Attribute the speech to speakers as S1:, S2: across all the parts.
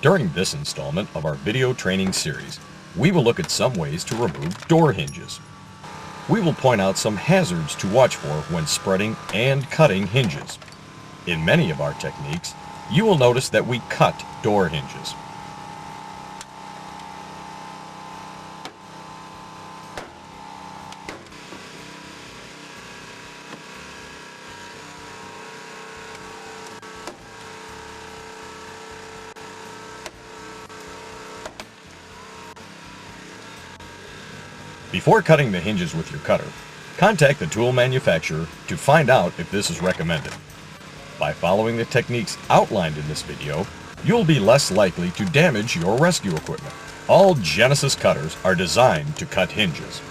S1: During this installment of our video training series, we will look at some ways to remove door hinges. We will point out some hazards to watch for when spreading and cutting hinges. In many of our techniques, you will notice that we cut door hinges. Before cutting the hinges with your cutter, contact the tool manufacturer to find out if this is recommended. By following the techniques outlined in this video, you'll be less likely to damage your rescue equipment. All Genesis cutters are designed to cut hinges.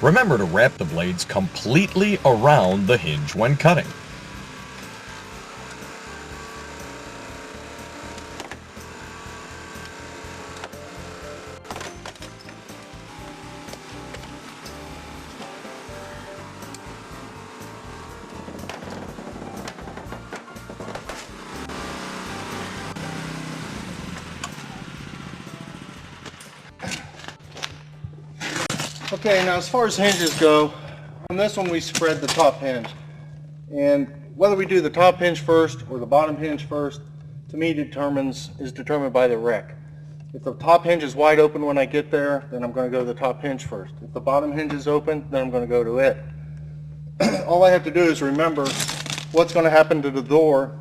S1: Remember to wrap the blades completely around the hinge when cutting.
S2: Okay, now as far as hinges go, on this one we spread the top hinge. And whether we do the top hinge first or the bottom hinge first, to me is determined by the wreck. If the top hinge is wide open when I get there, then I'm going to go to the top hinge first. If the bottom hinge is open, then I'm going to go to it. All I have to do is remember what's going to happen to the door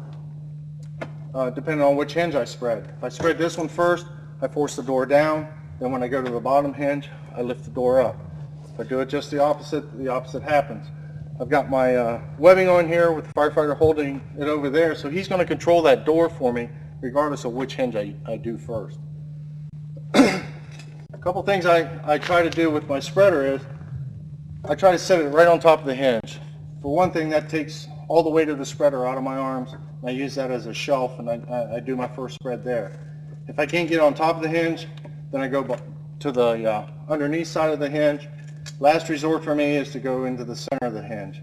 S2: depending on which hinge I spread. If I spread this one first, I force the door down. Then when I go to the bottom hinge, I lift the door up. If I do it just the opposite happens. I've got my webbing on here with the firefighter holding it over there, so he's going to control that door for me regardless of which hinge I do first. A couple things I try to do with my spreader is I try to set it right on top of the hinge. For one thing, that takes all the weight of the spreader out of my arms. I use that as a shelf, and I do my first spread there. If I can't get on top of the hinge, then I go to the underneath side of the hinge. Last resort for me is to go into the center of the hinge.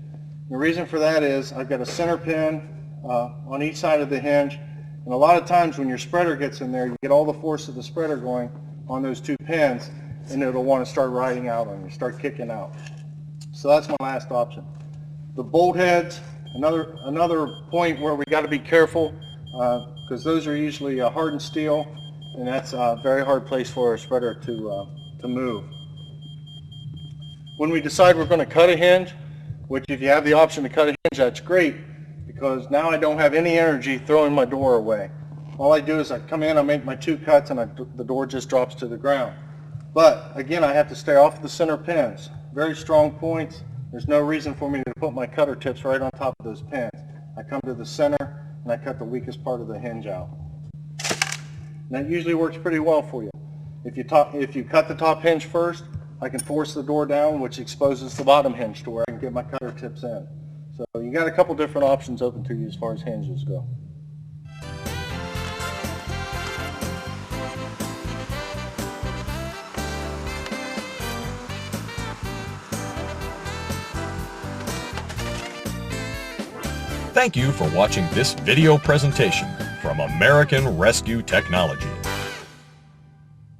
S2: The reason for that is I've got a center pin on each side of the hinge, and a lot of times when your spreader gets in there, you get all the force of the spreader going on those two pins, and it'll want to start riding out on you, start kicking out. So that's my last option. The bolt heads, another point where we got to be careful because those are usually hardened steel, and that's a very hard place for a spreader to move. When we decide we're going to cut a hinge, which if you have the option to cut a hinge, that's great, because now I don't have any energy throwing my door away. All I do is I come in, I make my two cuts, and the door just drops to the ground. But again, I have to stay off the center pins. Very strong points. There's no reason for me to put my cutter tips right on top of those pins. I come to the center and I cut the weakest part of the hinge out. And that usually works pretty well for you. If you cut the top hinge first, I can force the door down, which exposes the bottom hinge to where I can get my cutter tips in. So you got a couple different options open to you as far as hinges go.
S1: Thank you for watching this video presentation from American Rescue Technology.